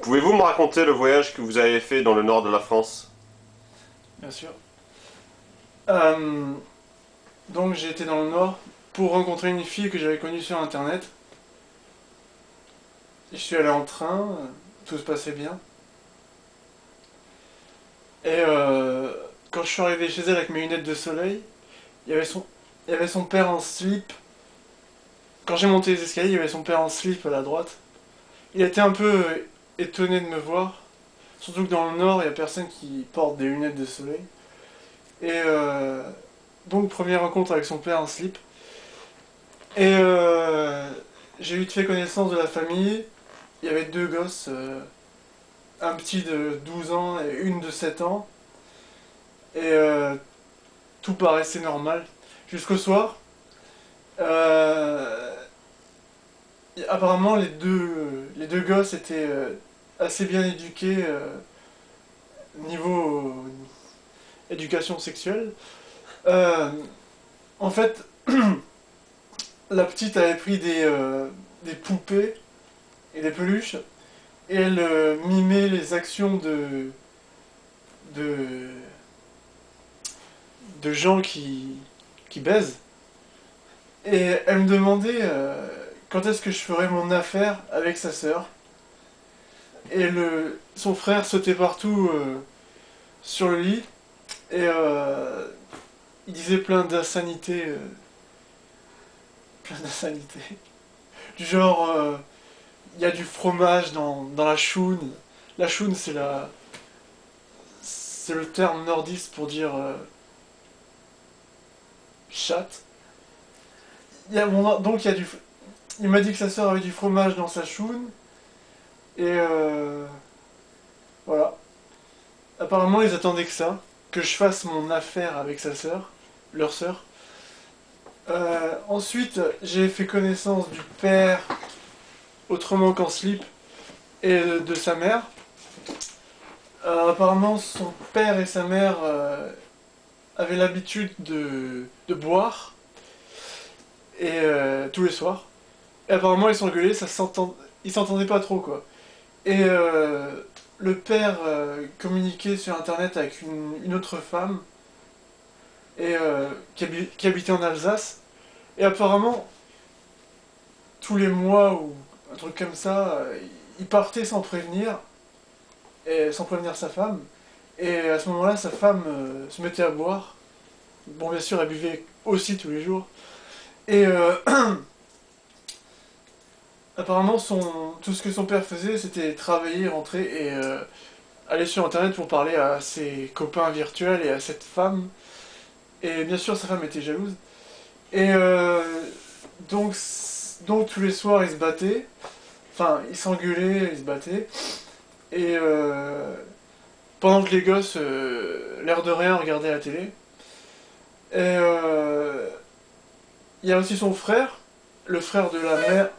Pouvez-vous me raconter le voyage que vous avez fait dans le nord de la France? Bien sûr. Euh, donc j'ai été dans le Nord pour rencontrer une fille que j'avais connue sur Internet. Je suis allé en train, tout se passait bien. Et quand je suis arrivé chez elle avec mes lunettes de soleil, il y avait son, il y avait son père en slip. Quand j'ai monté les escaliers, il y avait son père en slip à la droite. Il était un peu étonné de me voir. Surtout que dans le Nord, il n'y a personne qui porte des lunettes de soleil. Et donc première rencontre avec son père en slip. Et j'ai vite fait connaissance de la famille. Il y avait deux gosses, un petit de 12 ans et une de 7 ans. Et tout paraissait normal. Jusqu'au soir. Euh, Apparemment, les deux gosses étaient assez bien éduqués niveau éducation sexuelle. Euh, En fait, la petite avait pris des poupées et des peluches et elle mimait les actions de, de gens qui baisent. Et elle me demandait quand est-ce que je ferais mon affaire avec sa sœur. Et son frère sautait partout sur le lit et il disait plein d'insanités. Du genre, il y a du fromage dans la choune. La choune, c'est le terme nordiste pour dire chatte. Donc il m'a dit que sa sœur avait du fromage dans sa choune et voilà. Apparemment, ils attendaient que je fasse mon affaire avec sa sœur, leur sœur. Ensuite, j'ai fait connaissance du père, autrement qu'en slip, et de sa mère. Apparemment, son père et sa mère avaient l'habitude de boire, et tous les soirs. Et apparemment, ils s'engueulaient, ils s'entendaient pas trop, quoi. Et le père communiquait sur internet avec une autre femme et, qui habitait en Alsace. Et apparemment, tous les mois ou un truc comme ça, il partait sans prévenir, et sans prévenir sa femme. Et à ce moment-là, sa femme se mettait à boire. Bon, bien sûr, elle buvait aussi tous les jours. Et apparemment, tout ce que son père faisait, c'était travailler, rentrer et aller sur internet pour parler à ses copains virtuels et à cette femme. Et bien sûr, sa femme était jalouse. Et donc, donc tous les soirs, ils se battaient. Enfin, ils s'engueulaient, ils se battaient. Et pendant que les gosses, l'air de rien, regardaient la télé. Et il y a aussi son frère, le frère de la mère.